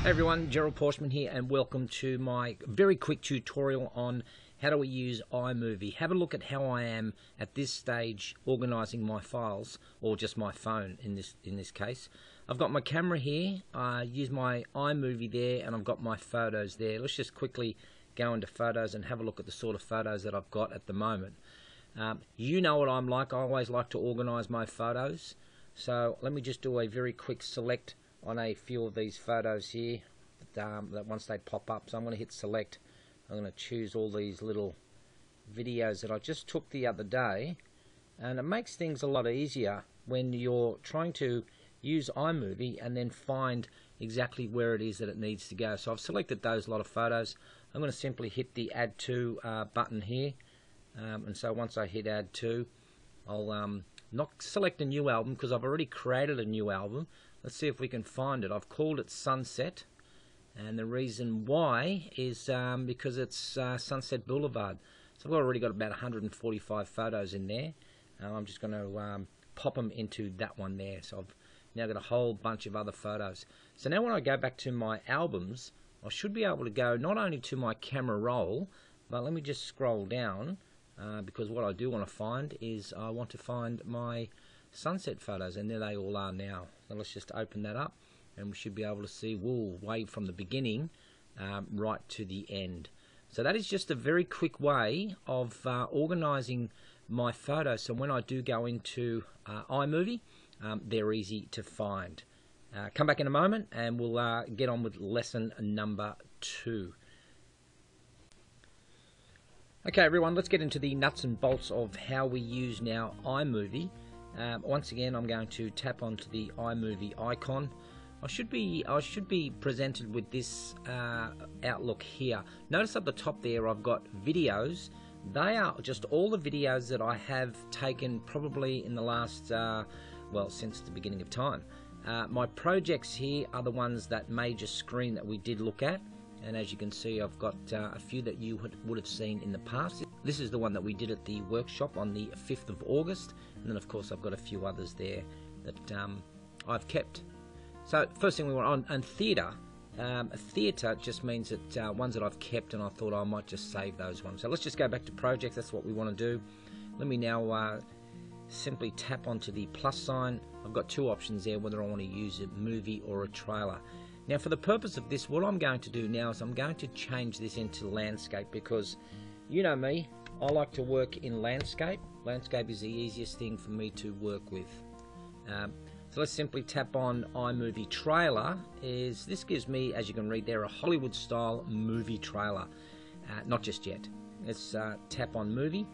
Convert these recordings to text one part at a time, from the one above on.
Hey everyone, Gerald Pauschmann here, and welcome to my very quick tutorial on how do we use iMovie. Have a look at how I am at this stage organising my files, or just my phone in this case. I've got my camera here, I use my iMovie there, and I've got my photos there. Let's just quickly go into photos and have a look at the sort of photos that I've got at the moment. You know what I'm like, I always like to organise my photos. So let me just do a very quick select on a few of these photos here that once they pop up. So I'm going to hit select. I'm going to choose all these little videos that I just took the other day, and it makes things a lot easier when you're trying to use iMovie and then find exactly where it is that it needs to go. So I've selected those lot of photos. I'm going to simply hit the add to button here, and so once I hit add to, I'll not select a new album because I've already created a new album. Let's see if we can find it. I've called it Sunset, and the reason why is because it's Sunset Boulevard. So I've already got about 145 photos in there. I'm just going to pop them into that one there. So I've now got a whole bunch of other photos. So now when I go back to my albums, I should be able to go not only to my camera roll, but let me just scroll down, because what I do want to find is I want to find my sunset photos, and there they all are now. So let's just open that up, and we should be able to see, way from the beginning right to the end. So that is just a very quick way of organising my photos, so when I do go into iMovie, they're easy to find. Come back in a moment and we'll get on with lesson number 2. Okay everyone, let's get into the nuts and bolts of how we use now iMovie. Once again, I'm going to tap onto the iMovie icon. I should be presented with this outlook here. Notice at the top there I've got videos. They are just all the videos that I have taken probably in the last, since the beginning of time. My projects here are the ones that major screen that we did look at. And as you can see, I've got a few that you would have seen in the past. This is the one that we did at the workshop on the 5th of August. And then of course I've got a few others there that I've kept. So first thing we want on theatre. Theatre just means that ones that I've kept, and I thought I might just save those ones. So let's just go back to projects. That's what we want to do. Let me now simply tap onto the plus sign. I've got two options there, whether I want to use a movie or a trailer. Now for the purpose of this, what I'm going to do now is I'm going to change this into landscape, because you know me, I like to work in landscape. Landscape is the easiest thing for me to work with. So let's simply tap on iMovie trailer. This gives me, as you can read there, a Hollywood style movie trailer. Not just yet. Let's tap on movie.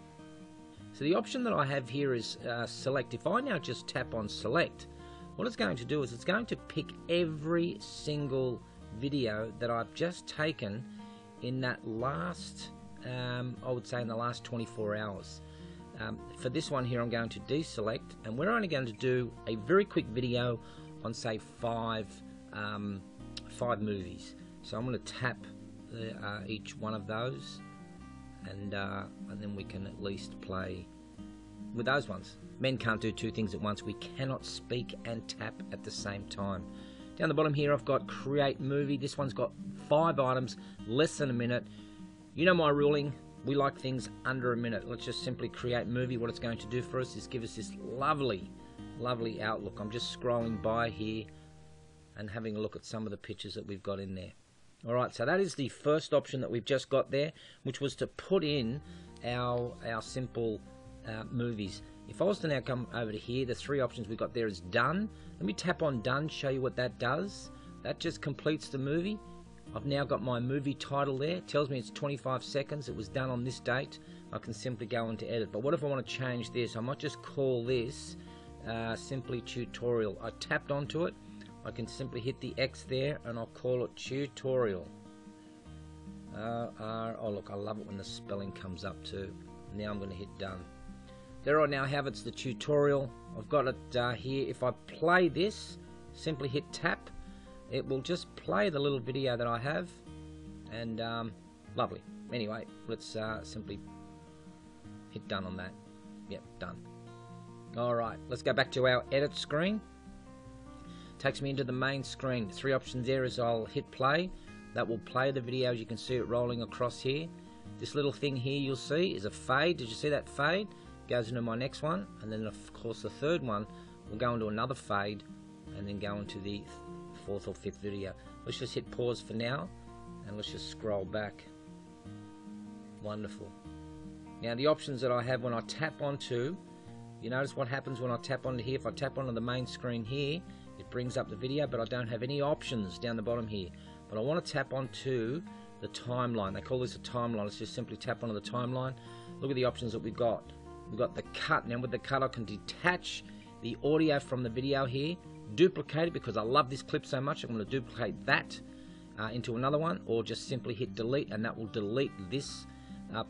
So the option that I have here is select. If I now just tap on select, what it's going to do is it's going to pick every single video that I've just taken in that last, I would say in the last 24 hours. For this one here, I'm going to deselect, and we're only going to do a very quick video on, say, five movies. So I'm going to tap each one of those, and then we can at least play with those ones. Men can't do two things at once. We cannot speak and tap at the same time. Down the bottom here, I've got create movie. This one's got 5 items, less than a minute. You know my ruling. We like things under a minute. Let's just simply create movie. What it's going to do for us is give us this lovely, lovely outlook. I'm just scrolling by here and having a look at some of the pictures that we've got in there. Alright, so that is the first option that we've just got there, which was to put in our simple movies. If I was to now come over to here, the 3 options we've got there is done. Let me tap on done, show you what that does. That just completes the movie. I've now got my movie title there. It tells me it's 25 seconds. It was done on this date. I can simply go into edit. But what if I want to change this? I might just call this simply tutorial. I tapped onto it. I can simply hit the X there and I'll call it tutorial. Oh look, I love it when the spelling comes up too. Now I'm going to hit done. There I now have, it's the tutorial. I've got it here. If I play this, simply hit tap, it will just play the little video that I have, and lovely. Anyway, let's simply hit done on that. Yep, done. Alright, let's go back to our edit screen. Takes me into the main screen. 3 options there is I'll hit play. That will play the video as you can see it rolling across here. This little thing here you'll see is a fade. Did you see that fade? Goes into my next one, and then of course the third one will go into another fade and then go into the 4th or 5th video. Let's just hit pause for now and let's just scroll back. Wonderful. Now the options that I have when I tap onto, you notice what happens when I tap onto here. If I tap onto the main screen here, it brings up the video, but I don't have any options down the bottom here. But I want to tap onto the timeline. They call this a timeline. Let's just simply tap onto the timeline. Look at the options that we've got. We've got the cut. Now with the cut I can detach the audio from the video here, duplicate it because I love this clip so much. I'm going to duplicate that into another one, or just simply hit delete and that will delete this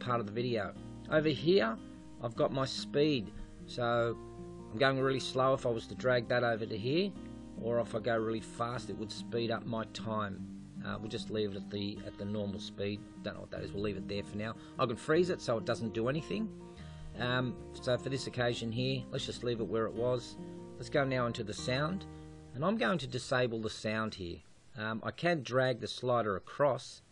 part of the video. Over here I've got my speed, so I'm going really slow. If I was to drag that over to here, or if I go really fast, it would speed up my time. We'll just leave it at the normal speed. Don't know what that is. We'll leave it there for now. I can freeze it so it doesn't do anything. So for this occasion here, let's just leave it where it was. Let's go now into the sound, and I'm going to disable the sound here. I can drag the slider across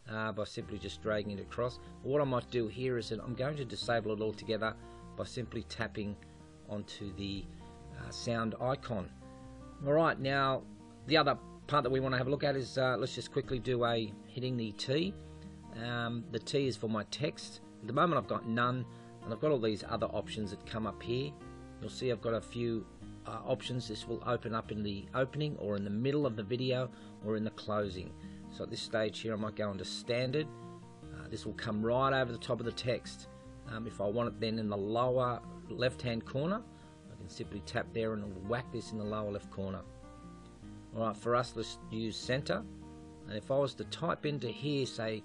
by simply just dragging it across. But what I might do here is that I'm going to disable it altogether by simply tapping onto the sound icon. Alright, now the other part that we want to have a look at is let's just quickly do hitting the T. The T is for my text. At the moment I've got none, and I've got all these other options that come up here. You'll see I've got a few options. This will open up in the opening, or in the middle of the video, or in the closing. So at this stage here I might go into standard. This will come right over the top of the text. If I want it then in the lower left hand corner, I can simply tap there and it'll whack this in the lower left corner. Alright, for us let's use center, and if I was to type into here, say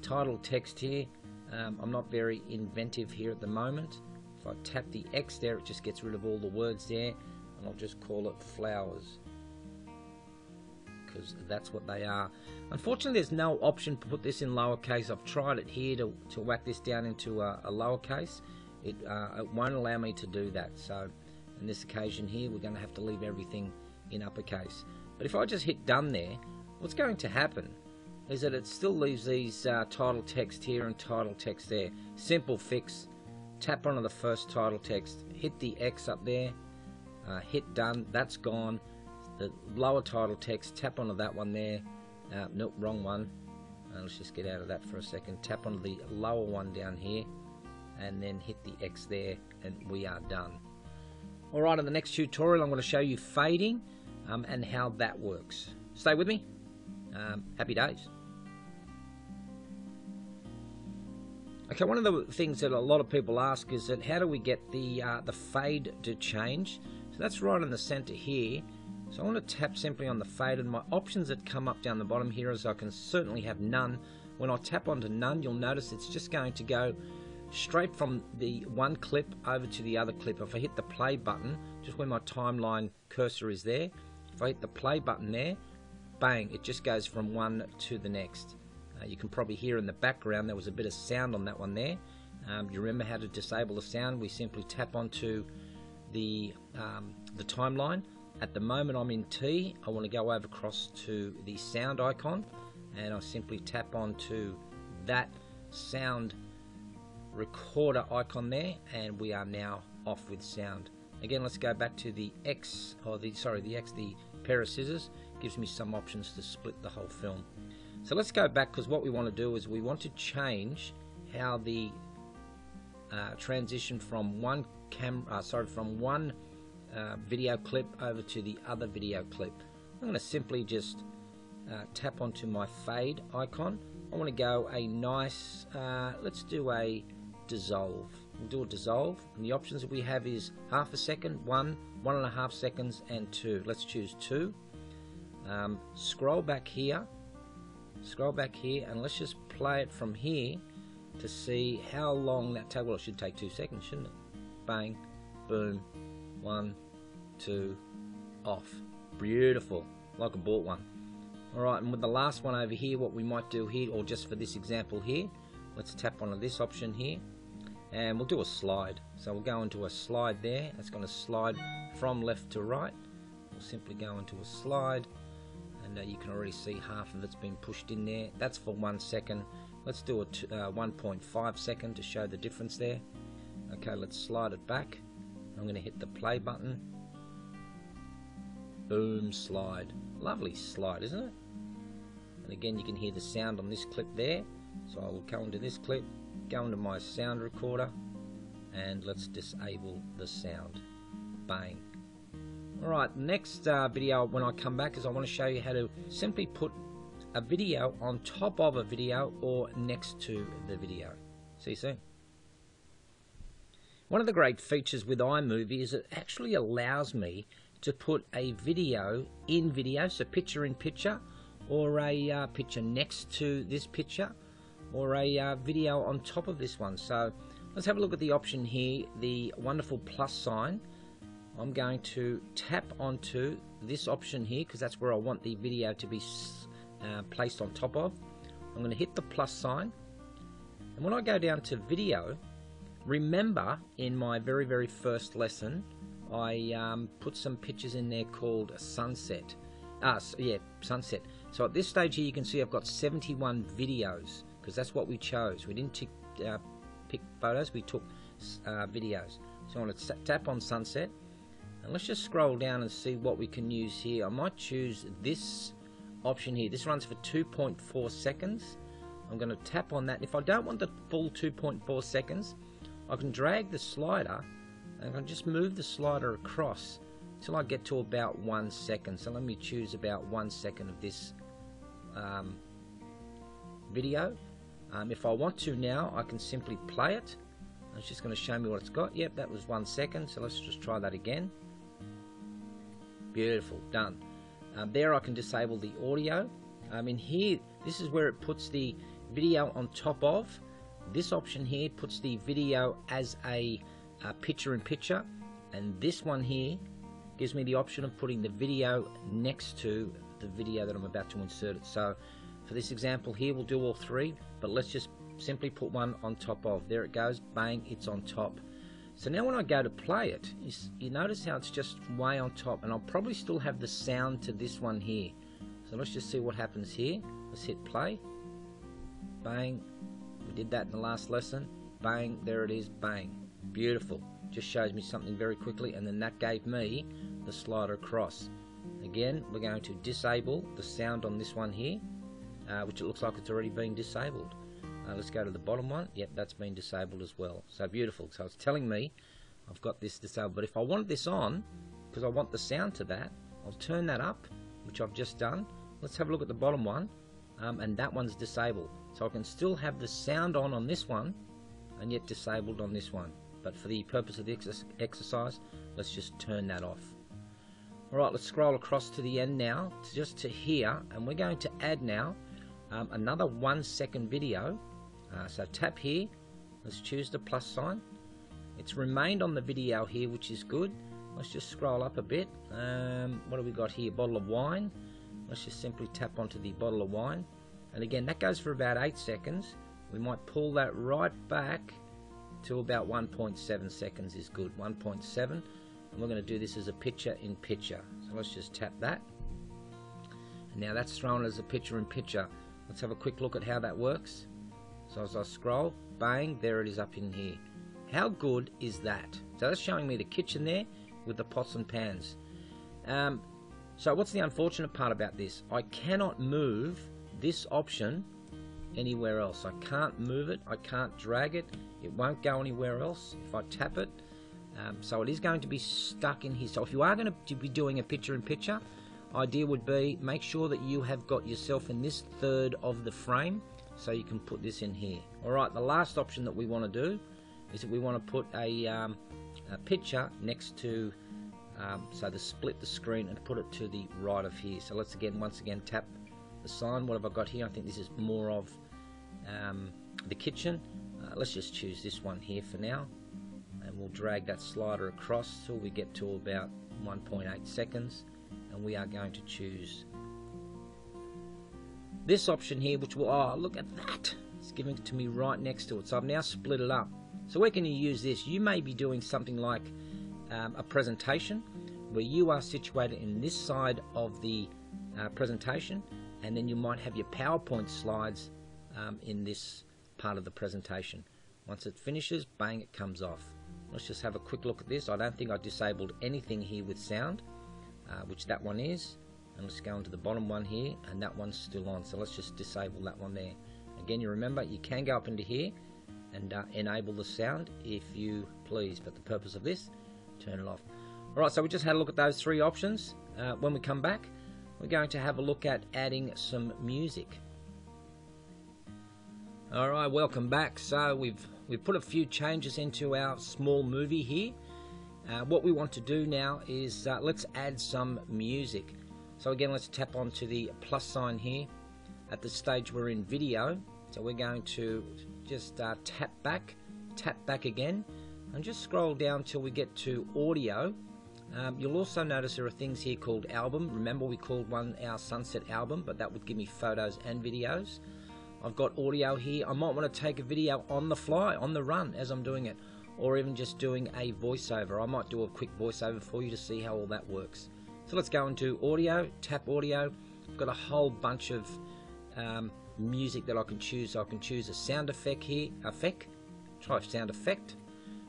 title text here, I'm not very inventive here at the moment. If I tap the X there, it just gets rid of all the words there, and I'll just call it flowers, because that's what they are. Unfortunately there's no option to put this in lowercase. I've tried it here to whack this down into a lowercase. It won't allow me to do that, so in this occasion here we're going to have to leave everything in uppercase. But if I just hit done there, what's going to happen is that it still leaves these title text here and title text there. Simple fix. Tap onto the first title text, hit the X up there, hit done, that's gone. The lower title text, tap onto that one there. Nope, wrong one. Let's just get out of that for a second. Tap onto the lower one down here and then hit the X there, and we are done. Alright, in the next tutorial I'm going to show you fading and how that works. Stay with me. Happy days. Okay, one of the things that a lot of people ask is that how do we get the fade to change? So that's right in the center here. So I want to tap simply on the fade, and my options that come up down the bottom here is I can certainly have none. When I tap onto none, you'll notice it's just going to go straight from the one clip over to the other clip. If I hit the play button, just where my timeline cursor is there, if I hit the play button there, bang, it just goes from one to the next. You can probably hear in the background there was a bit of sound on that one there. You remember how to disable the sound? We simply tap onto the timeline. At the moment I'm in T. I want to go over across to the sound icon, and I simply tap onto that sound recorder icon there, and we are now off with sound. Again, let's go back to the X, or the pair of scissors. Gives me some options to split the whole film. So let's go back, because what we want to do is we want to change how the transition from one video clip over to the other video clip. I'm going to simply just tap onto my fade icon. I want to go a nice, let's do a dissolve. We'll do a dissolve, and the options that we have is half a second, 1.5 seconds, and 2. Let's choose 2. Scroll back here, and let's just play it from here to see how long that takes. Well, it should take 2 seconds, shouldn't it? Bang, boom, 1, 2, off. Beautiful, like I bought one. Alright, and with the last one over here, what we might do here, or just for this example here, let's tap onto this option here, and we'll do a slide. So we'll go into a slide there. It's going to slide from left to right, we'll simply go into a slide, and you can already see half of it's been pushed in there. That's for 1 second. Let's do a 1.5 second to show the difference there. Okay, let's slide it back. I'm going to hit the play button. Boom, slide. Lovely slide, isn't it? And again, you can hear the sound on this clip there. So I will go into this clip, go into my sound recorder, and let's disable the sound. Bang. Alright, next video when I come back is I want to show you how to simply put a video on top of a video or next to the video. See you soon. One of the great features with iMovie is it actually allows me to put a video in video, so picture in picture, or a picture next to this picture, or a video on top of this one. So let's have a look at the option here, the wonderful plus sign. I'm going to tap onto this option here because that's where I want the video to be placed on top of. I'm going to hit the plus sign, and when I go down to video, remember in my very first lesson I put some pictures in there called sunset. Sunset. So at this stage here you can see I've got 71 videos because that's what we chose. We didn't pick photos, we took videos. So I want to tap on sunset, and let's just scroll down and see what we can use here. I might choose this option here. This runs for 2.4 seconds. I'm going to tap on that. If I don't want the full 2.4 seconds, I can drag the slider and I can just move the slider across until I get to about 1 second. So let me choose about 1 second of this video. If I want to now, I can simply play it. It's just going to show me what it's got. Yep, that was 1 second. So let's just try that again. Beautiful, done. There I can disable the audio. In here, this is where it puts the video on top of. This option here puts the video as a picture-in-picture, and this one here gives me the option of putting the video next to the video that I'm about to insert it. So for this example here, we'll do all three, but let's just simply put one on top of. There it goes, bang, it's on top. So now when I go to play it, you notice how it's just way on top, and I'll probably still have the sound to this one here. So let's just see what happens here. Let's hit play. Bang. We did that in the last lesson. Bang, there it is, bang. Beautiful. Just shows me something very quickly, and then that gave me the slider across. Again, we're going to disable the sound on this one here, which it looks like it's already been disabled. Let's go to the bottom one. Yep, that's been disabled as well. So beautiful. So it's telling me I've got this disabled. But if I wanted this on, because I want the sound to that, I'll turn that up, which I've just done. Let's have a look at the bottom one, and that one's disabled. So I can still have the sound on this one, and yet disabled on this one. But for the purpose of the exercise, let's just turn that off. Alright, let's scroll across to the end now, just to here, and we're going to add now another 1 second video. So tap here, let's choose the plus sign. It's remained on the video here, which is good. Let's just scroll up a bit. What do we got here? Bottle of wine. Let's just simply tap onto the bottle of wine. And again, that goes for about 8 seconds. We might pull that right back to about 1.7 seconds is good. 1.7. And we're going to do this as a picture in picture. So let's just tap that. And now that's thrown as a picture in picture. Let's have a quick look at how that works. So as I scroll, bang, there it is up in here. How good is that? So that's showing me the kitchen there with the pots and pans. So what's the unfortunate part about this? I cannot move this option anywhere else. I can't move it, I can't drag it, it won't go anywhere else if I tap it. So it is going to be stuck in here. So if you are going to be doing a picture in picture, idea would be make sure that you have got yourself in this third of the frame so you can put this in here. Alright, the last option that we want to do is that we want to put a picture next to so to split the screen and put it to the right of here. So let's once again tap the sign. What have I got here? I think this is more of the kitchen. Let's just choose this one here for now, and we'll drag that slider across till we get to about 1.8 seconds, and we are going to choose this option here, which will, oh, look at that, it's giving it to me right next to it. So I've now split it up. So where can you use this? You may be doing something like a presentation where you are situated in this side of the presentation, and then you might have your PowerPoint slides in this part of the presentation. Once it finishes, bang, it comes off. Let's just have a quick look at this. I don't think I disabled anything here with sound, which that one is. And let's go into the bottom one here, and that one's still on. So let's just disable that one there. Again, you remember, you can go up into here and enable the sound if you please, but the purpose of this, turn it off. Alright, so we just had a look at those three options. When we come back, we're going to have a look at adding some music. Alright, welcome back. So we've put a few changes into our small movie here. What we want to do now is let's add some music. So again, let's tap onto the plus sign here. At the stage we're in video, so we're going to just tap back again, and just scroll down till we get to audio. You'll also notice there are things here called album. Remember, we called one our sunset album, but that would give me photos and videos. I've got audio here. I might want to take a video on the fly, on the run as I'm doing it, or even just doing a voiceover. I might do a quick voiceover for you to see how all that works. So let's go into audio, tap audio. I've got a whole bunch of music that I can choose. So I can choose a sound effect here, try a sound effect.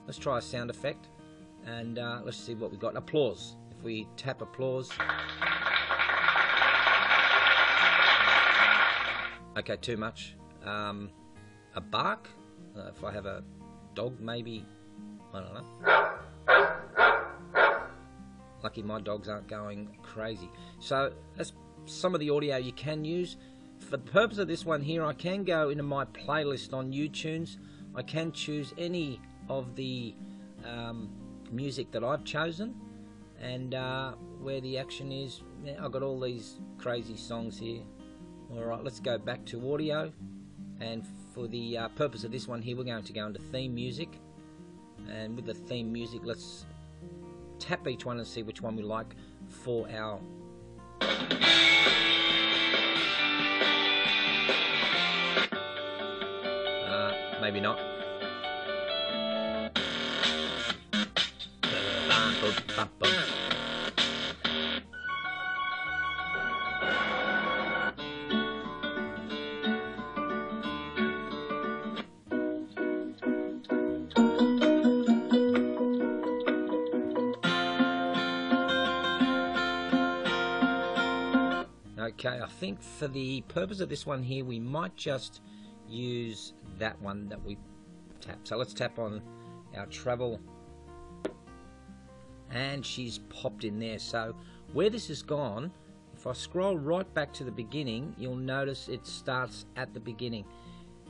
Let's try a sound effect, and let's see what we got. Applause. If we tap applause. Okay, too much. A bark. If I have a dog, maybe, I don't know. Lucky my dogs aren't going crazy. So that's some of the audio you can use. For the purpose of this one here, I can go into my playlist on YouTunes. I can choose any of the music that I've chosen, and where the action is. I've got all these crazy songs here. Alright, let's go back to audio, and for the purpose of this one here, we're going to go into theme music, and with the theme music, let's tap each one and see which one we like for our maybe not. Okay, I think for the purpose of this one here, we might just use that one that we tapped. So let's tap on our travel, and she's popped in there. So where this has gone, if I scroll right back to the beginning, you'll notice it starts at the beginning.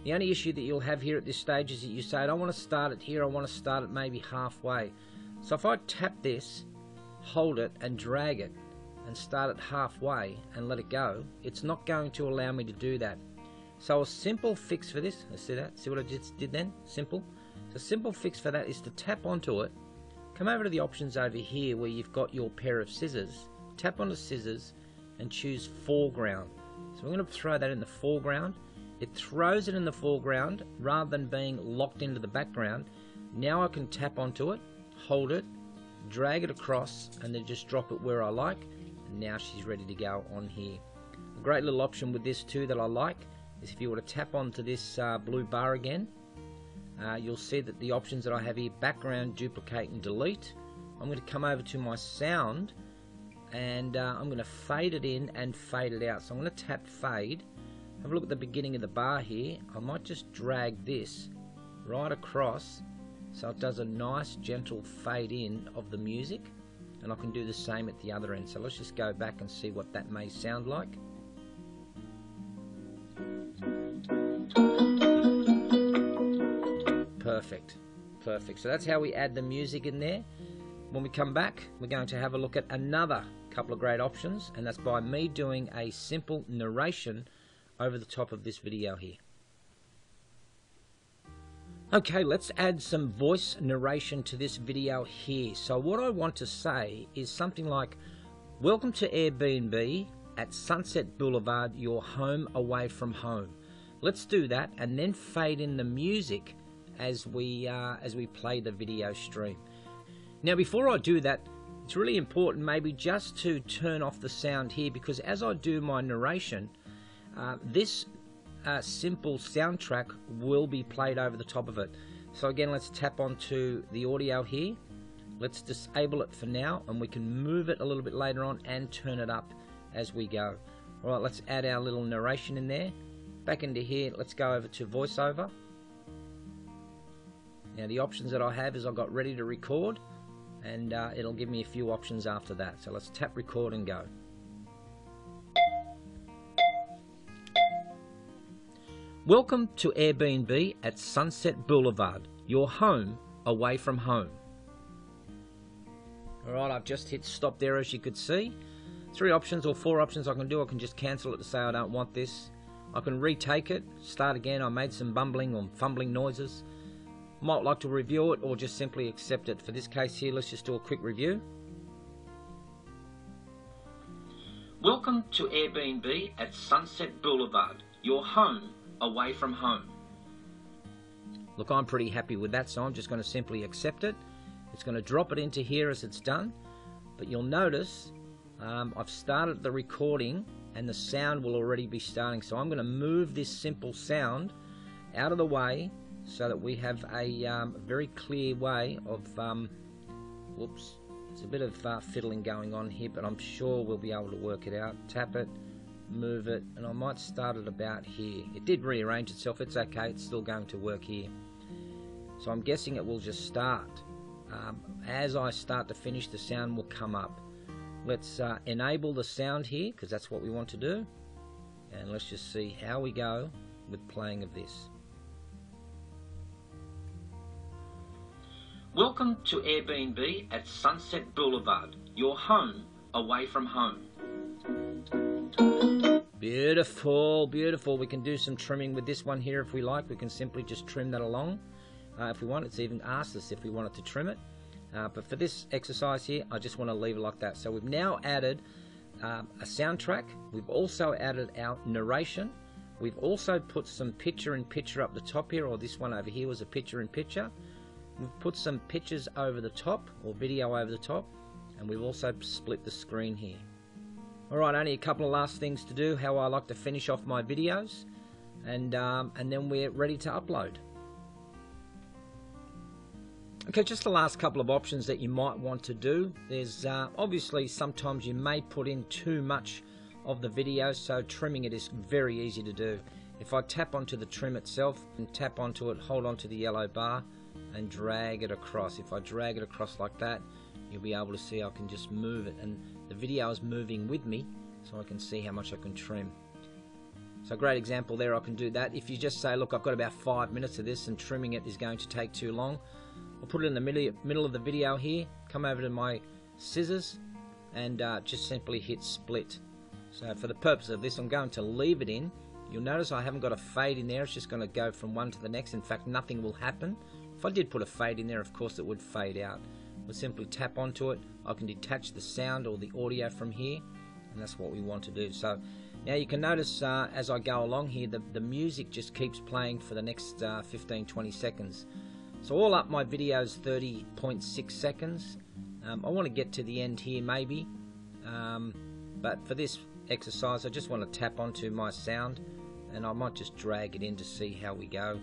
The only issue that you'll have here at this stage is that you say, I don't want to start it here, I want to start it maybe halfway. So if I tap this, hold it and drag it and start it halfway and let it go, it's not going to allow me to do that. So a simple fix for this, let's see that, see what I just did then, simple. So a simple fix for that is to tap onto it, come over to the options over here where you've got your pair of scissors, tap onto scissors and choose foreground. So we're going to throw that in the foreground. It throws it in the foreground rather than being locked into the background. Now I can tap onto it, hold it, drag it across, and then just drop it where I like. And now she's ready to go on here. A great little option with this too that I like is if you were to tap onto this blue bar again, you'll see that the options that I have here, background, duplicate and delete. I'm going to come over to my sound, and I'm going to fade it in and fade it out. So I'm going to tap fade. Have a look at the beginning of the bar here. I might just drag this right across so it does a nice gentle fade in of the music, and I can do the same at the other end. So let's just go back and see what that may sound like. Perfect, perfect. So that's how we add the music in there. When we come back, we're going to have a look at another couple of great options, and that's by me doing a simple narration over the top of this video here. Okay, let's add some voice narration to this video here. So what I want to say is something like, welcome to Airbnb at Sunset Boulevard, your home away from home. Let's do that and then fade in the music as we play the video stream. Now before I do that, It's really important maybe just to turn off the sound here, because as I do my narration, this simple soundtrack will be played over the top of it. So again, let's tap onto the audio here. Let's disable it for now, and we can move it a little bit later on and turn it up as we go. Alright, let's add our little narration in there. Back into here, let's go over to Voiceover. Now the options that I have is I've got ready to record, and it'll give me a few options after that. So let's tap record and go. Welcome to Airbnb at Sunset Boulevard, your home away from home. Alright, I've just hit stop there, as you could see. 3 options or 4 options I can do. I can just cancel it to say I don't want this. I can retake it, start again. I made some bumbling or fumbling noises. Might like to review it or just simply accept it. For this case here, let's just do a quick review. Welcome to Airbnb at Sunset Boulevard, your home away from home. Look, I'm pretty happy with that, so I'm just going to simply accept it. It's going to drop it into here as it's done, but you'll notice I've started the recording and the sound will already be starting. So I'm going to move this simple sound out of the way so that we have a very clear way of whoops, there's a bit of fiddling going on here, but I'm sure we'll be able to work it out. Tap it, move it, and I might start it about here. It did rearrange itself. It's okay, it's still going to work here. So I'm guessing it will just start. As I start to finish, the sound will come up. Let's enable the sound here, because that's what we want to do, and let's just see how we go with playing of this. Welcome to Airbnb at Sunset Boulevard, your home away from home. Beautiful, beautiful. We can do some trimming with this one here if we like. We can simply just trim that along. If we want, it's even asked us if we wanted to trim it. But for this exercise here, I just want to leave it like that. So we've now added a soundtrack. We've also added our narration. We've also put some picture-in-picture up the top here, or this one over here was a picture-in-picture. We've put some pictures over the top, or video over the top, and we've also split the screen here. Alright, only a couple of last things to do, how I like to finish off my videos, and then we're ready to upload. Okay, just the last couple of options that you might want to do. There's obviously sometimes you may put in too much of the video, so trimming it is very easy to do. If I tap onto the trim itself and tap onto it, hold onto the yellow bar and drag it across. If I drag it across like that, you'll be able to see I can just move it, and the video is moving with me, so I can see how much I can trim. So a great example there, I can do that. If you just say, look, I've got about 5 minutes of this and trimming it is going to take too long, I'll put it in the middle of the video here, come over to my scissors and just simply hit split. So for the purpose of this, I'm going to leave it in. You'll notice I haven't got a fade in there. It's just going to go from one to the next. In fact, nothing will happen. If I did put a fade in there, of course it would fade out. We'll simply tap onto it. I can detach the sound or the audio from here, and that's what we want to do. So now you can notice as I go along here, the music just keeps playing for the next 15-20 seconds. So all up, my video is 30.6 seconds. I want to get to the end here maybe, but for this exercise I just want to tap onto my sound, and I might just drag it in to see how we go.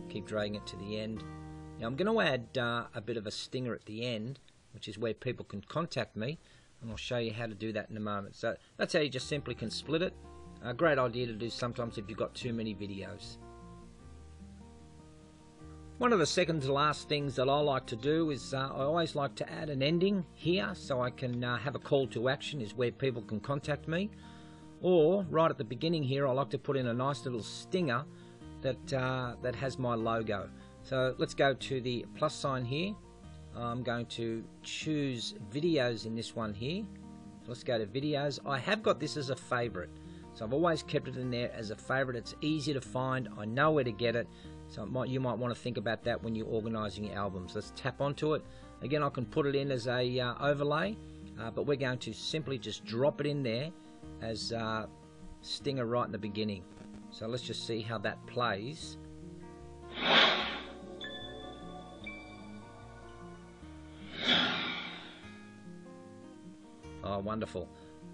Keep dragging it to the end. Now I'm going to add a bit of a stinger at the end, which is where people can contact me, and I'll show you how to do that in a moment. So that's how you just simply can split it. A great idea to do sometimes if you've got too many videos. One of the second to last things that I like to do is I always like to add an ending here, so I can have a call to action, is where people can contact me. Or right at the beginning here, I like to put in a nice little stinger that has my logo. So let's go to the plus sign here. I'm going to choose videos in this one here. Let's go to videos. I have got this as a favorite, so I've always kept it in there as a favorite. It's easy to find. I know where to get it. So you might want to think about that when you're organizing your albums. Let's tap onto it. Again, I can put it in as a overlay, but we're going to simply just drop it in there as stinger right in the beginning. So let's just see how that plays. wonderful.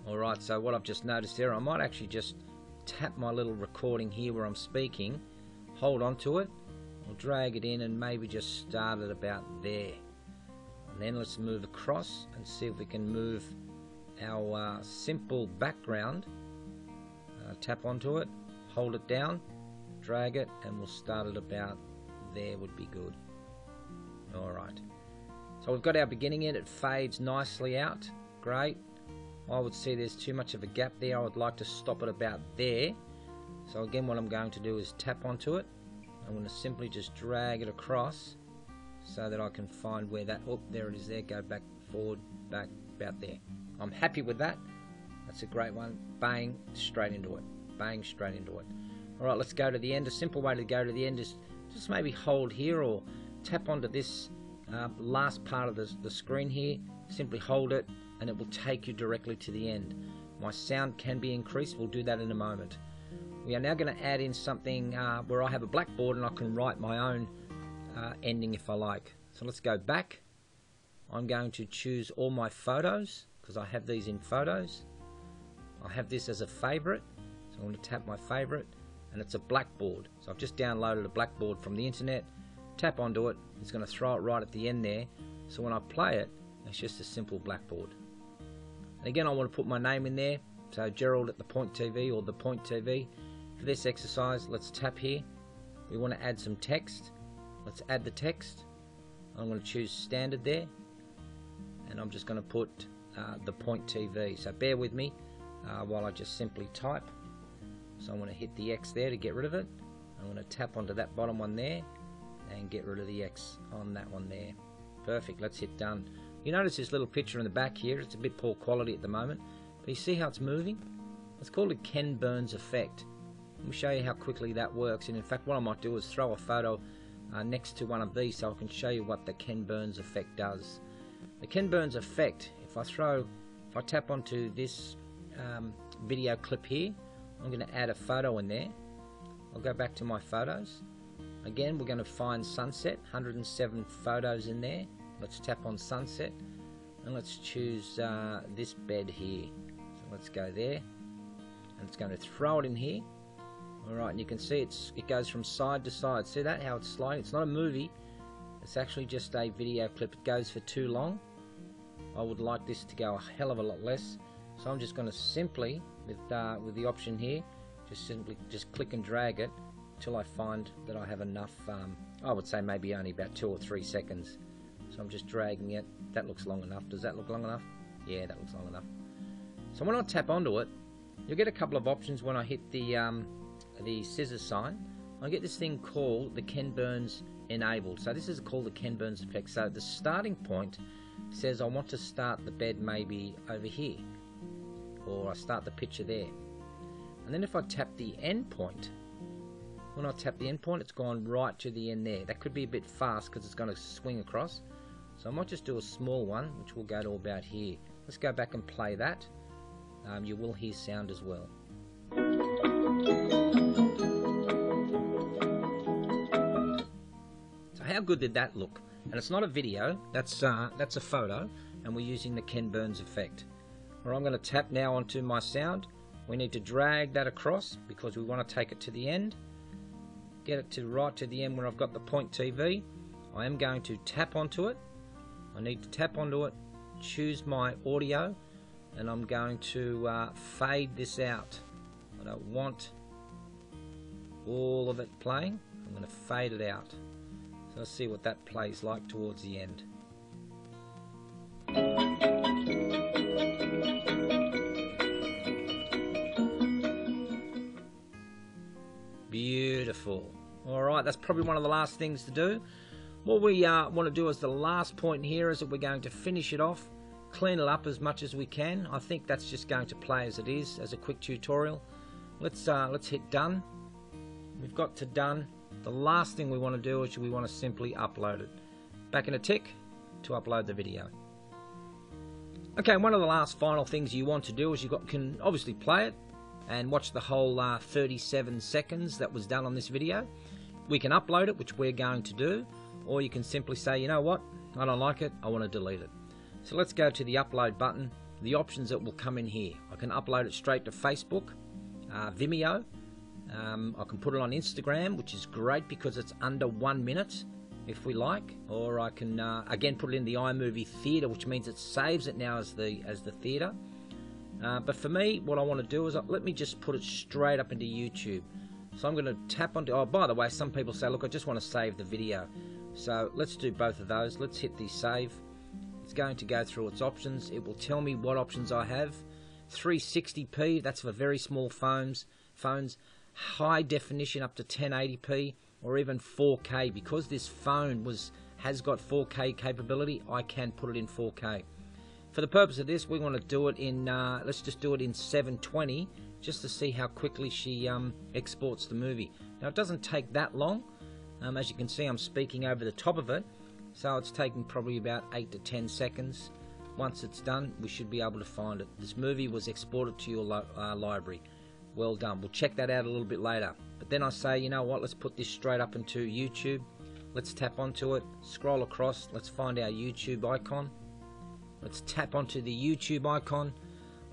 Alright, so what I've just noticed there, I might actually just tap my little recording here where I'm speaking, hold on to it, I'll drag it in and maybe just start it about there. And then let's move across and see if we can move our simple background. Tap onto it, hold it down, drag it, and we'll start it about there would be good. Alright, so we've got our beginning in, it fades nicely out, great. I would see there's too much of a gap there, I would like to stop it about there. So again, what I'm going to do is tap onto it. I'm going to simply just drag it across so that I can find where that, oh, there it is there, go back, forward, back, about there. I'm happy with that. That's a great one. Bang, straight into it. Bang, straight into it. Alright, let's go to the end. A simple way to go to the end is just maybe hold here or tap onto this last part of the screen here. Simply hold it and it will take you directly to the end. My sound can be increased. We'll do that in a moment. We are now going to add in something where I have a blackboard and I can write my own ending if I like. So let's go back. I'm going to choose all my photos because I have these in photos. I have this as a favorite, so I'm going to tap my favorite, and it's a blackboard. So I've just downloaded a blackboard from the internet, tap onto it, it's going to throw it right at the end there. So when I play it, it's just a simple blackboard. And again, I want to put my name in there, so Gerald at the Point TV or the Point TV. For this exercise, let's tap here. We want to add some text. Let's add the text. I'm going to choose standard there, and I'm just going to put the Point TV. So bear with me while I just simply type. So I'm going to hit the X there to get rid of it. I'm going to tap onto that bottom one there and get rid of the X on that one there. Perfect, let's hit done. You notice this little picture in the back here, it's a bit poor quality at the moment, but you see how it's moving? It's called a Ken Burns effect. Let me show you how quickly that works, and in fact what I might do is throw a photo next to one of these so I can show you what the Ken Burns effect does. The Ken Burns effect, if I tap onto this video clip here, I'm going to add a photo in there. I'll go back to my photos. Again, we're going to find sunset, 107 photos in there. Let's tap on sunset and let's choose this bed here. So let's go there and it's going to throw it in here. Alright, and you can see it goes from side to side. See that, how it's sliding? It's not a movie, it's actually just a video clip. It goes for too long. I would like this to go a hell of a lot less. So I'm just going to simply, with the option here, just click and drag it till I find that I have enough, I would say maybe only about 2 or 3 seconds. So I'm just dragging it. That looks long enough. Does that look long enough? Yeah, that looks long enough. So when I tap onto it, you'll get a couple of options when I hit the scissors sign. I get this thing called the Ken Burns enabled. So this is called the Ken Burns effect. So the starting point says I want to start the bed maybe over here, or I start the picture there. And then if I tap the end point, when I tap the end point, it's gone right to the end there. That could be a bit fast because it's going to swing across. So I might just do a small one, which will go to about here. Let's go back and play that. You will hear sound as well. So how good did that look? And it's not a video, that's a photo, and we're using the Ken Burns effect. Well, I'm going to tap now onto my sound. We need to drag that across because we want to take it to the end. Get it to right to the end where I've got the Point TV. I am going to tap onto it. I need to tap onto it, choose my audio, and I'm going to fade this out. I don't want all of it playing. I'm going to fade it out. So let's see what that plays like towards the end. Beautiful. Alright, that's probably one of the last things to do. What we want to do as the last point here is that we're going to finish it off, clean it up as much as we can. I think that's just going to play as it is, as a quick tutorial. Let's hit done. We've got to done. The last thing we want to do is we want to simply upload it. Back in a tick to upload the video. Okay, one of the last final things you want to do is you can obviously play it and watch the whole 37 seconds that was done on this video. We can upload it, which we're going to do, or you can simply say, you know what, I don't like it, I want to delete it. So let's go to the upload button the options that will come in here. I can upload it straight to Facebook, Vimeo. I can put it on Instagram, which is great because it's under 1 minute if we like, or I can again put it in the iMovie theater, which means it saves it now as the theater. But for me, what I want to do is let me just put it straight up into YouTube. So I'm going to tap onto, oh, by the way, some people say, look, I just want to save the video. So let's do both of those. Let's hit the save. It's going to go through its options. It will tell me what options I have. 360p, that's for very small phones. High definition up to 1080p, or even 4K. Because this phone has got 4K capability, I can put it in 4K. For the purpose of this, we want to do it in, let's just do it in 720, just to see how quickly she exports the movie. Now, it doesn't take that long. As you can see, I'm speaking over the top of it, so it's taking probably about 8 to 10 seconds. Once it's done, we should be able to find it. This movie was exported to your library. Well done. We'll check that out a little bit later. But then I say, you know what, let's put this straight up into YouTube. Let's tap onto it, scroll across, let's find our YouTube icon. Let's tap onto the YouTube icon.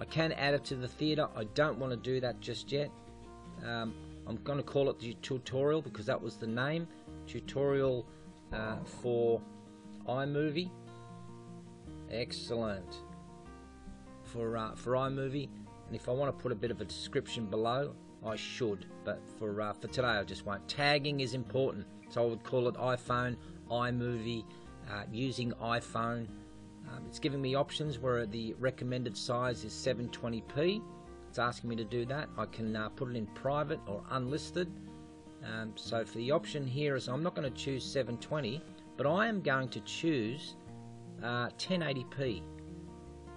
I can add it to the theater. I don't want to do that just yet. I'm going to call it the tutorial because that was the name. Tutorial for iMovie. Excellent. For iMovie. And if I want to put a bit of a description below, I should. But for today, I just won't. Tagging is important. So I would call it iPhone, iMovie, using iPhone. It's giving me options where the recommended size is 720p. It's asking me to do that. I can put it in private or unlisted. So for the option here is I'm not going to choose 720, but I am going to choose 1080p.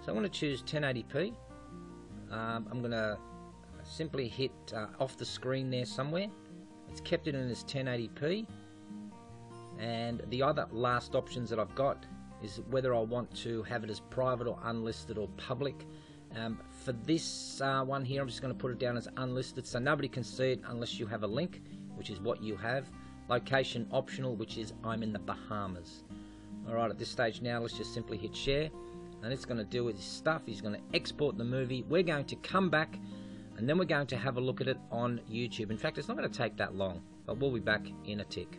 So I'm going to choose 1080p. I'm going to simply hit off the screen there somewhere. It's kept it in as 1080p. And the other last options that I've got is whether I want to have it as private or unlisted or public. For this one here, I'm just going to put it down as unlisted, so nobody can see it unless you have a link, which is what you have. Location optional, which is I'm in the Bahamas. Alright, at this stage now, let's just simply hit share, and it's going to do its stuff. He's going to export the movie. We're going to come back, and then we're going to have a look at it on YouTube. In fact, it's not going to take that long, but we'll be back in a tick.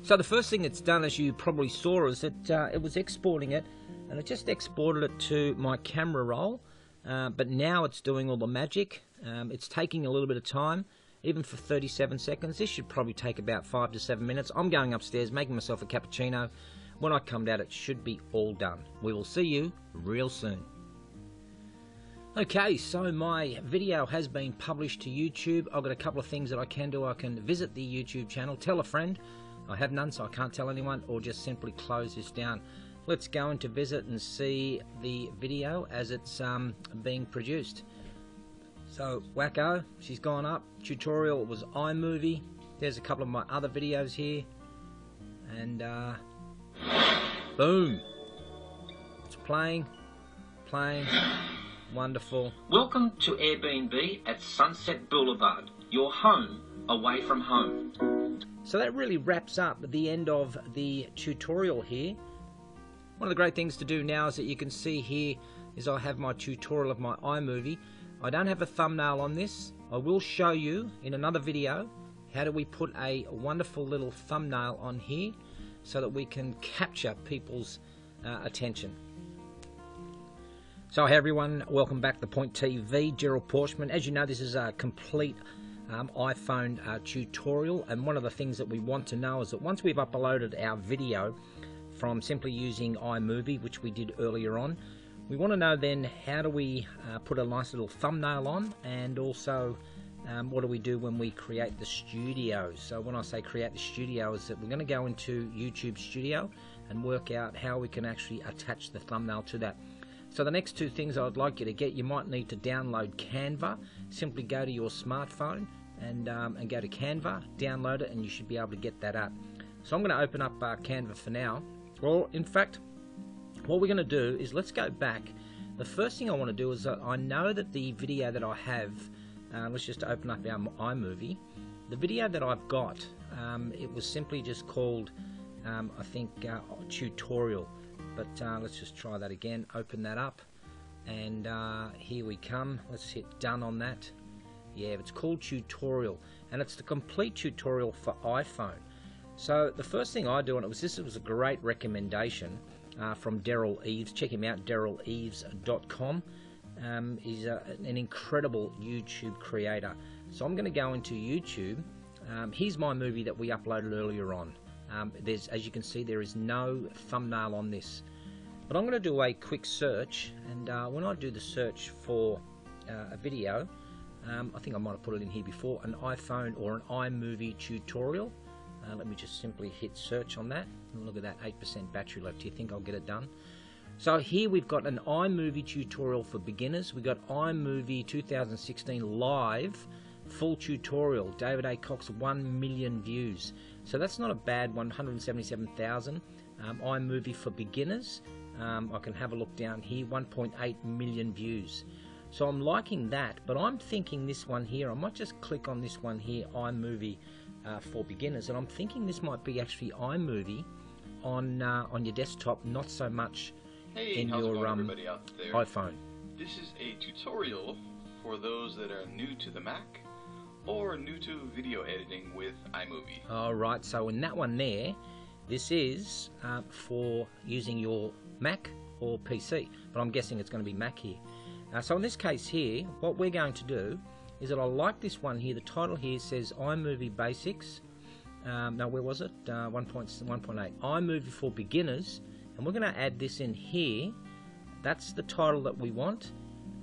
So the first thing it's done, as you probably saw, is that it was exporting it, and it just exported it to my camera roll, but now it's doing all the magic. It's taking a little bit of time, even for 37 seconds. This should probably take about 5 to 7 minutes. I'm going upstairs, making myself a cappuccino. When I come down, it should be all done. We will see you real soon. Okay, so my video has been published to YouTube. I've got a couple of things that I can do. I can visit the YouTube channel, tell a friend. I have none, so I can't tell anyone, or just simply close this down. Let's go into visit and see the video as it's being produced. So, wacko, she's gone up. Tutorial was iMovie. There's a couple of my other videos here. And, boom. It's playing. Wonderful. Welcome to Airbnb at Sunset Boulevard, your home away from home. So that really wraps up the end of the tutorial here. One of the great things to do now is that you can see here is I have my tutorial of my iMovie. I don't have a thumbnail on this. I will show you in another video how do we put a wonderful little thumbnail on here so that we can capture people's attention. So hey everyone, welcome back to Point TV, Gerald Pauschmann. As you know, this is a complete iPhone tutorial, and one of the things that we want to know is that once we've uploaded our video from simply using iMovie, which we did earlier on, we want to know then how do we put a nice little thumbnail on, and also what do we do when we create the studio. So when I say create the studio, is that we're going to go into YouTube Studio and work out how we can actually attach the thumbnail to that. So the next two things I would like you to get, you might need to download Canva. Simply go to your smartphone and go to Canva, download it, and you should be able to get that up. So I'm going to open up Canva for now. Well, in fact, what we're going to do is let's go back. The first thing I want to do is I know that the video that I have, let's just open up our iMovie. The video that I've got, it was simply just called, I think, tutorial. but let's just try that again. Open that up, and here we come. Let's hit done on that. Yeah, it's called tutorial, and it's the complete tutorial for iPhone. So the first thing I do, and this was a great recommendation from Gerald Eves. Check him out, GeraldEves.com. He's an incredible YouTube creator. So I'm going to go into YouTube. Here's my movie that we uploaded earlier on. As you can see, there is no thumbnail on this. But I'm going to do a quick search, and when I do the search for a video, I think I might have put it in here before, an iPhone or an iMovie tutorial. Let me just simply hit search on that. And look at that, 8% battery left. Do you think I'll get it done? So here we've got an iMovie tutorial for beginners. We've got iMovie 2016 live full tutorial. David A. Cox, 1 million views. So that's not a bad one, 177,000. iMovie for beginners. I can have a look down here, 1.8 million views. So I'm liking that, but I'm thinking this one here, I might just click on this one here, iMovie for beginners, and I'm thinking this might be actually iMovie on your desktop, not so much in your everybody out there? iPhone. This is a tutorial for those that are new to the Mac or new to video editing with iMovie. Alright, so in that one there, this is for using your Mac or PC, but I'm guessing it's going to be Mac here. So in this case here, what we're going to do is that I like this one here. The title here says iMovie Basics. No, where was it? 1.8. iMovie for beginners, and we're going to add this in here. That's the title that we want,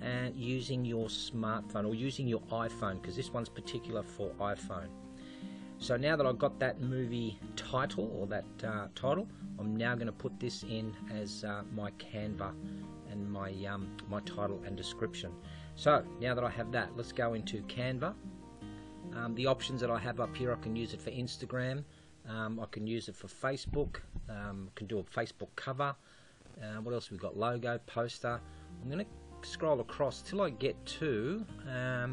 and using your smartphone or using your iPhone, because this one's particular for iPhone. So now that I've got that movie title or that title, I'm now going to put this in as my Canva and my my title and description. So now that I have that, let's go into Canva. The options that I have up here, I can use it for Instagram, I can use it for Facebook, I can do a Facebook cover. What else we've got? Logo, poster. I'm going to scroll across till I get to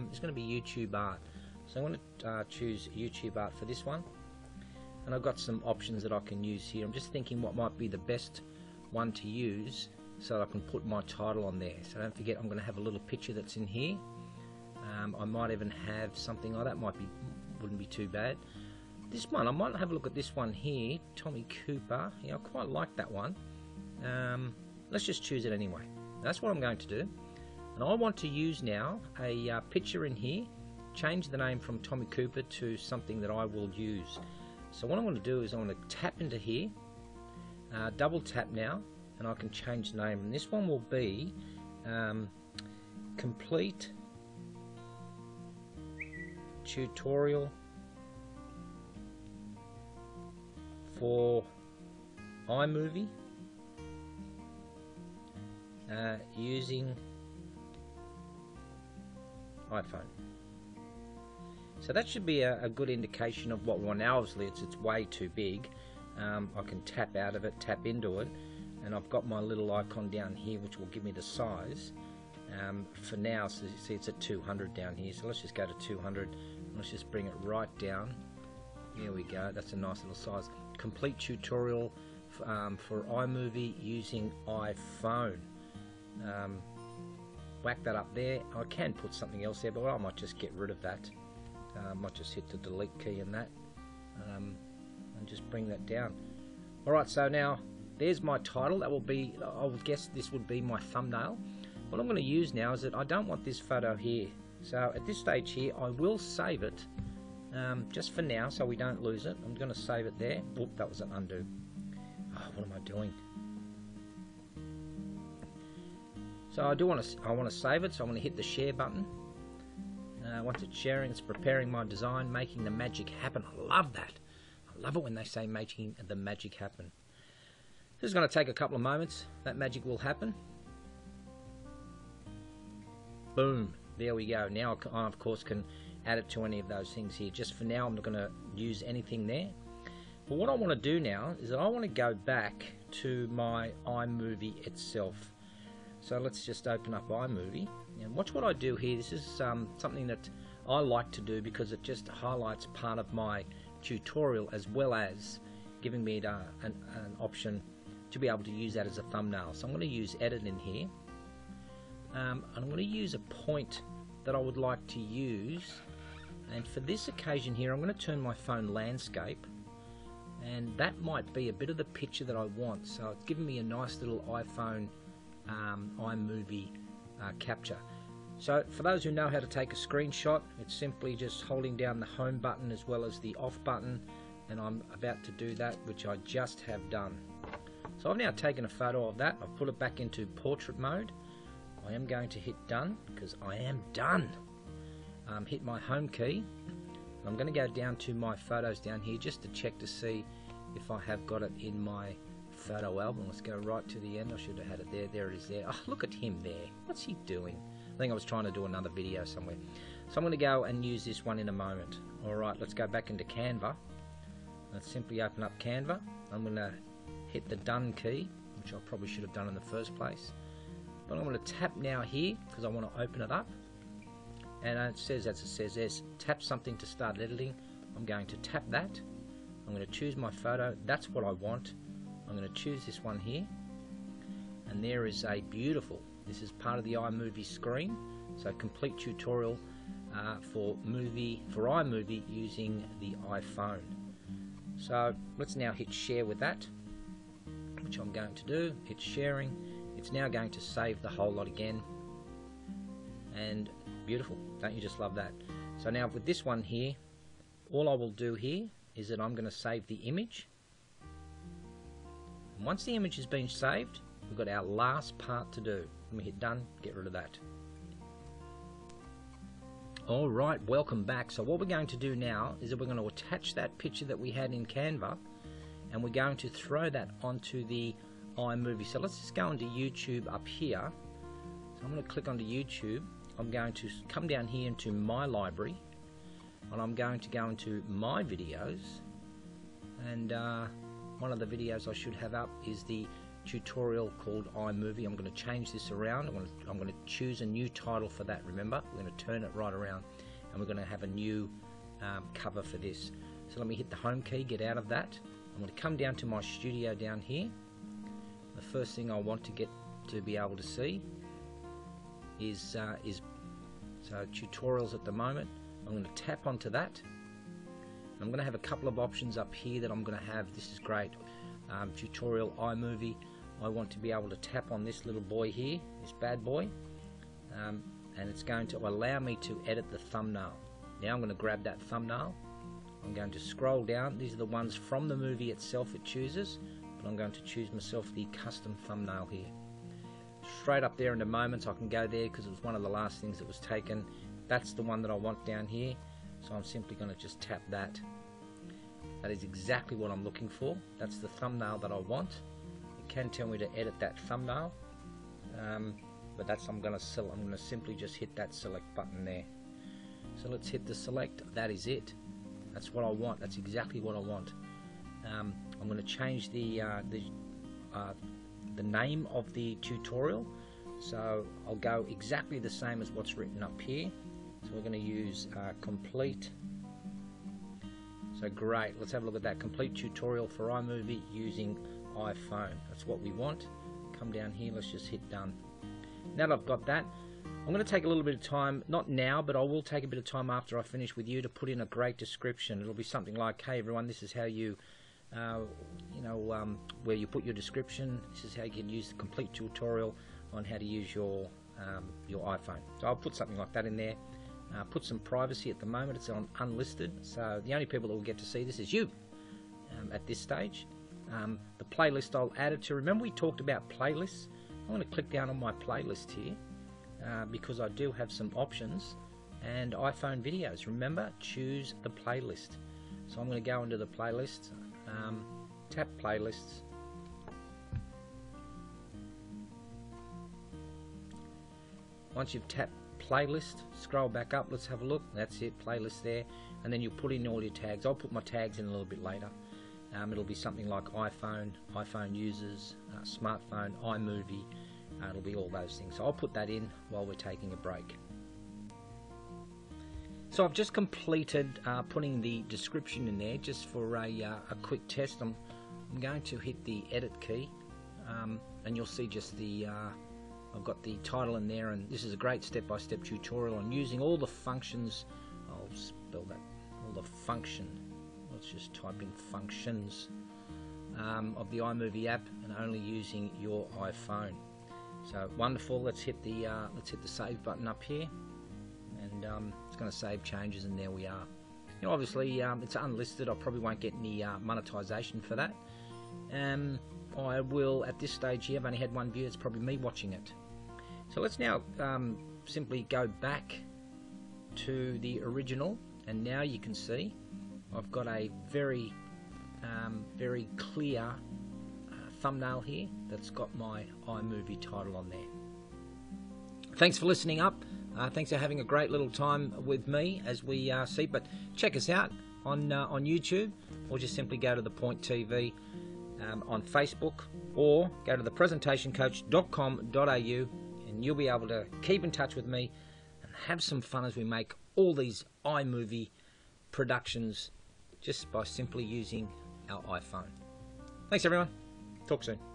it's going to be YouTube art. So I'm going to choose YouTube art for this one, and I've got some options that I can use here. I'm just thinking what might be the best one to use so that I can put my title on there. So don't forget, I'm going to have a little picture that's in here. I might even have something like that. Wouldn't be too bad. This one, I might have a look at this one here, Tommy Cooper. Yeah, I quite like that one. Let's just choose it anyway. That's what I'm going to do. And I want to use now a picture in here. Change the name from Tommy Cooper to something that I will use. So what I'm going to do is I'm going to tap into here, double tap now, and I can change the name. And this one will be Complete Tutorial for iMovie using iPhone. So that should be a good indication of what we want. Now obviously it's way too big. I can tap out of it, tap into it, and I've got my little icon down here which will give me the size. For now, so you see it's at 200 down here, so let's just go to 200. Let's just bring it right down. There we go, that's a nice little size. Complete tutorial for iMovie using iPhone. Whack that up there. I can put something else there, but I might just get rid of that. I might just hit the delete key in that and just bring that down. Alright, so now there's my title. That will be, I would guess this would be my thumbnail. What I'm going to use now is that I don't want this photo here. So at this stage here, I will save it just for now so we don't lose it. I'm going to save it there. Oop, that was an undo. Oh, what am I doing? So I want to save it, so I'm going to hit the share button. Once it's sharing, it's preparing my design, making the magic happen. I love that. I love it when they say making the magic happen. This is going to take a couple of moments. That magic will happen. Boom. There we go. Now I, of course, can add it to any of those things here. Just for now, I'm not going to use anything there. But what I want to do now is that I want to go back to my iMovie itself. So let's just open up iMovie and watch what I do here. This is something that I like to do because it just highlights part of my tutorial as well as giving me an option to be able to use that as a thumbnail. So I'm going to use edit in here. And I'm going to use a point that I would like to use, and for this occasion here I'm going to turn my phone landscape, and that might be a bit of the picture that I want. So it's giving me a nice little iPhone iMovie capture. So for those who know how to take a screenshot, it's simply just holding down the home button as well as the off button, and I'm about to do that, which I just have done. So I've now taken a photo of that. I've put it back into portrait mode. I am going to hit done because I am done. Hit my home key. I'm going to go down to my photos down here just to check to see if I have got it in my photo album. Let's go right to the end. I should have had it there. There it is there. Oh, look at him there. What's he doing? I think I was trying to do another video somewhere. So I'm going to go and use this one in a moment. Alright, let's go back into Canva. Let's simply open up Canva. I'm going to hit the done key, which I probably should have done in the first place. But I'm going to tap now here because I want to open it up. And it says, as it says there's tap something to start editing. I'm going to tap that. I'm going to choose my photo. That's what I want. I'm going to choose this one here. And there is a beautiful, this is part of the iMovie screen. So complete tutorial for iMovie using the iPhone. So let's now hit share with that, which I'm going to do. Hit sharing. It's now going to save the whole lot again. And beautiful, don't you just love that? So now with this one here, all I will do here is that I'm going to save the image. And once the image has been saved, we've got our last part to do. Let me hit done, get rid of that. Alright, welcome back. So what we're going to do now is that we're going to attach that picture that we had in Canva, and we're going to throw that onto the iMovie. So let's just go into YouTube up here. So I'm going to click onto YouTube. I'm going to come down here into my library, and I'm going to go into my videos, and one of the videos I should have up is the tutorial called iMovie. I'm going to change this around. I'm going to choose a new title for that. Remember, we're going to turn it right around, and we're going to have a new cover for this. So let me hit the home key, get out of that. I'm going to come down to my studio down here. The first thing I want to get to be able to see is so tutorials at the moment. I'm going to tap onto that. I'm going to have a couple of options up here that I'm going to have. This is great. Tutorial iMovie. I want to be able to tap on this little boy here, this bad boy, and it's going to allow me to edit the thumbnail. Now I'm going to grab that thumbnail. I'm going to scroll down. These are the ones from the movie itself it chooses, but I'm going to choose myself the custom thumbnail here. Straight up there in a moment, I can go there because it was one of the last things that was taken. That's the one that I want down here, so I'm simply going to just tap that. That is exactly what I'm looking for. That's the thumbnail that I want. It can tell me to edit that thumbnail, but that's I'm going to simply just hit that select button there. So let's hit the select. That is it. That's what I want. That's exactly what I want. I'm going to change the name of the tutorial, so I'll go exactly the same as what's written up here. So we're going to use complete. So great, let's have a look at that. Complete tutorial for iMovie using iPhone. That's what we want. Come down here, let's just hit done. Now that I've got that, I'm going to take a little bit of time, not now, but I will take a bit of time after I finish with you to put in a great description. It'll be something like, hey everyone, this is how you where you put your description. This is how you can use the complete tutorial on how to use your iPhone. So I'll put something like that in there. Put some privacy. At the moment it's on unlisted, so the only people that will get to see this is you at this stage. The playlist I'll add it to. Remember we talked about playlists? I'm going to click down on my playlist here because I do have some options, and iPhone videos. Remember, choose the playlist. So I'm going to go into the playlist, tap playlists. Once you've tapped playlist, scroll back up, let's have a look. That's it, playlist there, and then you put in all your tags. I'll put my tags in a little bit later. It'll be something like iPhone, iPhone users, smartphone, iMovie. It'll be all those things. So I'll put that in while we're taking a break. So I've just completed putting the description in there just for a quick test. I'm going to hit the edit key, and you'll see just the I've got the title in there, and this is a great step-by-step tutorial on using all the functions. I'll spell that, all the function, let's just type in functions of the iMovie app, and only using your iPhone. So wonderful. Let's hit the save button up here, and it's going to save changes, and there we are. You know, obviously it's unlisted. I probably won't get any monetization for that. I will, at this stage here, I've only had one view. It's probably me watching it. So let's now simply go back to the original, and now you can see I've got a very very clear thumbnail here that's got my iMovie title on there. Thanks for listening up. Thanks for having a great little time with me as we see. But check us out on YouTube, or just simply go to the Point TV on Facebook, or go to thepresentationcoach.com.au, and you'll be able to keep in touch with me and have some fun as we make all these iMovie productions just by simply using our iPhone. Thanks everyone. Talk soon.